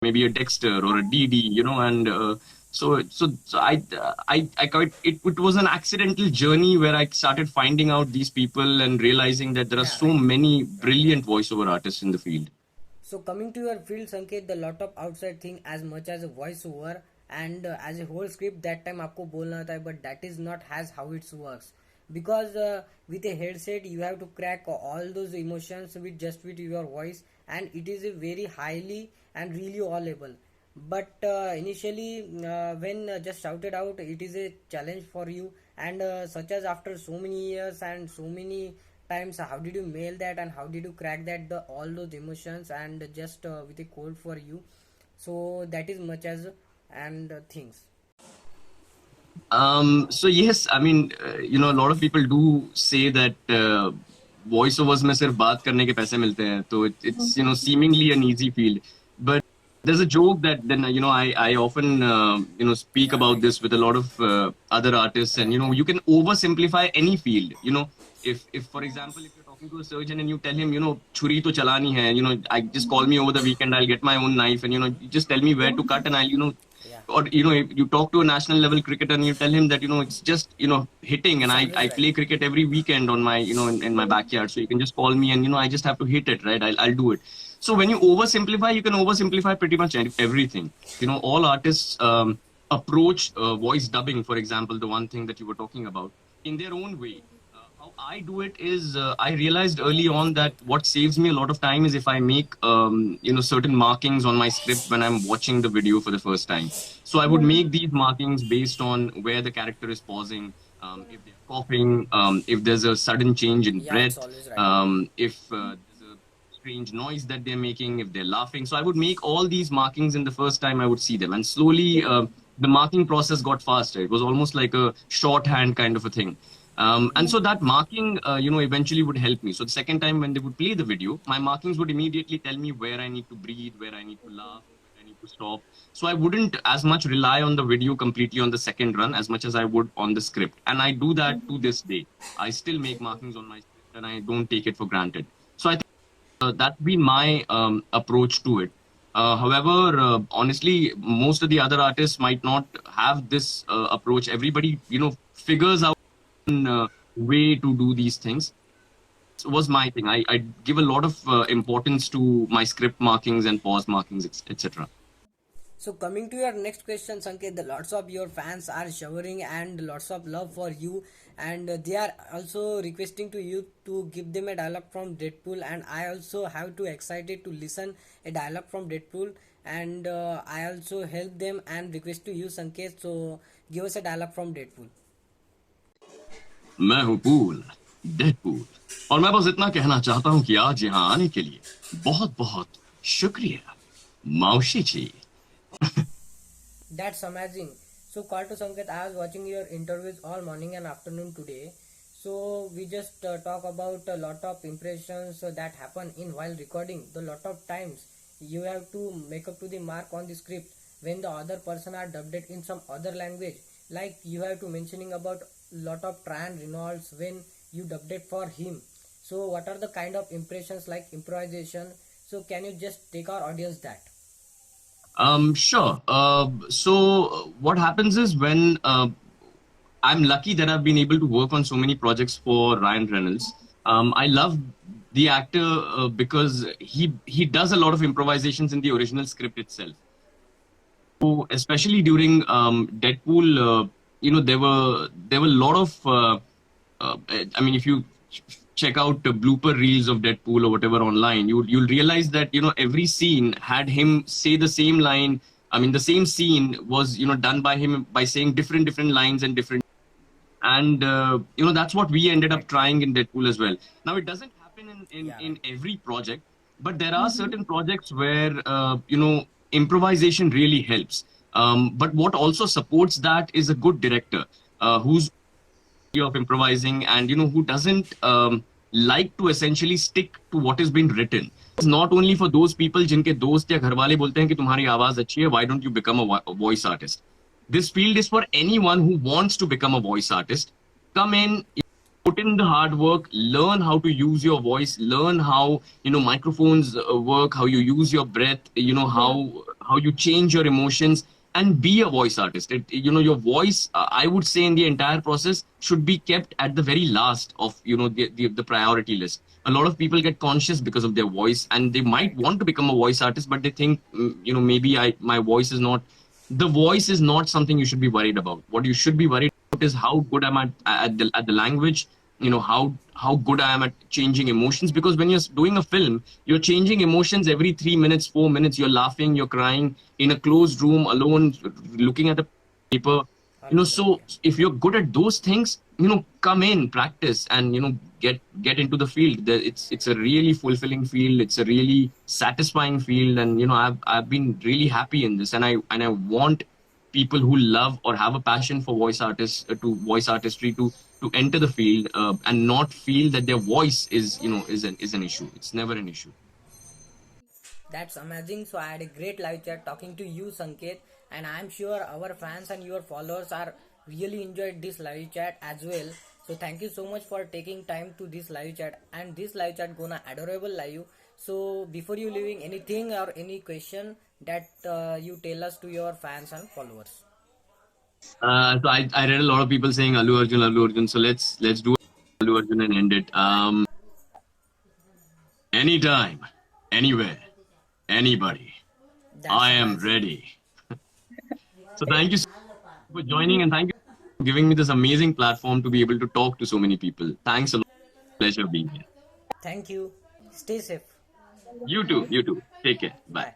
maybe a Dexter or a DD, and I quite, it was an accidental journey where I started finding out these people and realizing that there are Yeah, so right. many Right. brilliant voiceover artists in the field. So coming to your field, Sanket, the lot of outside thing as much as a voiceover and as a whole script that time आपको बोलना था, but that is not as how it works because with a headset you have to crack all those emotions with your voice, and it is a very highly and really audible. But initially when just shouted out, it is a challenge for you, and such as after so many years and so many times, how did you mail that and how did you crack that all those emotions and just with a code for you? So that is much as and things. So yes, I mean, a lot of people do say that voice overs में सिर्फ बात करने के पैसे मिलते हैं, तो it's seemingly an easy field, but there's a joke that then I often speak Yeah, about right. this with a lot of other artists, and Right. you can oversimplify any field. If for example, if you're talking to a surgeon and you tell him छुरी तो चलानी है, I just call me over the weekend, I'll get my own knife, and you just tell me where to cut, and I'll Yeah. or if you talk to a national level cricketer and you tell him that it's just hitting, and It's I always I right. play cricket every weekend on my in my backyard, so you can just call me, and I just have to hit it, right? I'll do it. So when you oversimplify, you can oversimplify pretty much everything. All artists approach voice dubbing, for example, the one thing that you were talking about, in their own way. How I do it is, I realized early on that what saves me a lot of time is if I make certain markings on my script when I'm watching the video for the first time. So I would make these markings based on where the character is pausing, if they're coughing, if there's a sudden change in Yeah, it's breath, always right. if there's a strange noise that they're making, if they're laughing. So I would make all these markings in the first time I would see them, and slowly the marking process got faster. It was almost like a shorthand kind of a thing. And so that marking, eventually would help me. So the second time when they would play the video, my markings would immediately tell me where I need to breathe, where I need to laugh, where I need to stop. So I wouldn't as much rely on the video completely on the second run as much as I would on the script. And I do that to this day. I still make markings on my script and I don't take it for granted. So I think that's been my approach to it. However, honestly, most of the other artists might not have this approach. Everybody, figures out way to do these things. It was my thing. I give a lot of importance to my script markings and pause markings, etc. So coming to your next question, Sanket, the lots of your fans are showering and lots of love for you, and they are also requesting to you to give them a dialogue from Deadpool, and I also have to excited to listen a dialogue from Deadpool, and I also help them and request to you, Sanket. So give us a dialogue from Deadpool. मैं हूँ pool, Deadpool, और मैं बस इतना कहना चाहता हूँ कि आज यहाँ आने के लिए बहुत बहुत शुक्रिया, माउशी जी. That's amazing. So, call to Sanket, I was watching your interviews all morning and afternoon today. So, we just talk about a lot of impressions that happen in while recording. The lot of times you have to make up to the mark on the script when the other person are dubbed it in some other language. Like you have to mentioning about lot of Tran Reynolds when you dubbed it for him. So, what are the kind of impressions like improvisation? So, can you just take our audience that? Sure. So what happens is when I'm lucky that I've been able to work on so many projects for Ryan Reynolds. I love the actor because he does a lot of improvisations in the original script itself. So especially during Deadpool, there were a lot of I mean, if you check out the blooper reels of Deadpool or whatever online, you'll realize that every scene had him say the same line. I mean, the same scene was done by him by saying different lines and different, and that's what we ended up Right. trying in Deadpool as well. Now it doesn't happen Yeah, in right. every project, but there are certain projects where improvisation really helps. But what also supports that is a good director who's of improvising, and who doesn't like to essentially stick to what has been written. It's not only for those people जिनके दोस्त या घर वाले बोलते हैं कि तुम्हारी आवाज अच्छी है, why don't you become a voice artist? This field is for anyone who wants to become a voice artist. Come in, put in the hard work, learn how to use your voice, learn how microphones work, how you use your breath, how you change your emotions and be a voice artist. Your voice, I would say, in the entire process should be kept at the very last of the priority list. A lot of people get conscious because of their voice, and they might Right. want to become a voice artist, but they think, maybe I my voice is not the voice is not something you should be worried about. What you should be worried about is how good am I at the language. How good I am at changing emotions. Because when you're doing a film, you're changing emotions every 3 minutes, 4 minutes. You're laughing, you're crying in a closed room alone, looking at the paper. Absolutely. So if you're good at those things, come in, practice, and get into the field. It's a really fulfilling field. It's a really satisfying field, and I've been really happy in this, and I want people who love or have a passion for voice artists to voice artistry to enter the field, and not feel that their voice is an issue. It's never an issue. That's amazing. So I had a great live chat talking to you, Sanket, and I'm sure our fans and your followers are really enjoyed this live chat as well. So thank you so much for taking time to this live chat, and this live chat gonna adorable live. So before you leaving, anything or any question that you tell us to your fans and followers. So I read a lot of people saying Allu Arjun, Allu Arjun. So let's do Allu Arjun and end it. Anytime, anywhere, anybody. That's I am amazing. ready. So thank you so much for joining, and thank you for giving me this amazing platform to be able to talk to so many people. Thanks a lot. Pleasure being here. Thank you. Stay safe. You too. You too. Take care. Bye. Bye.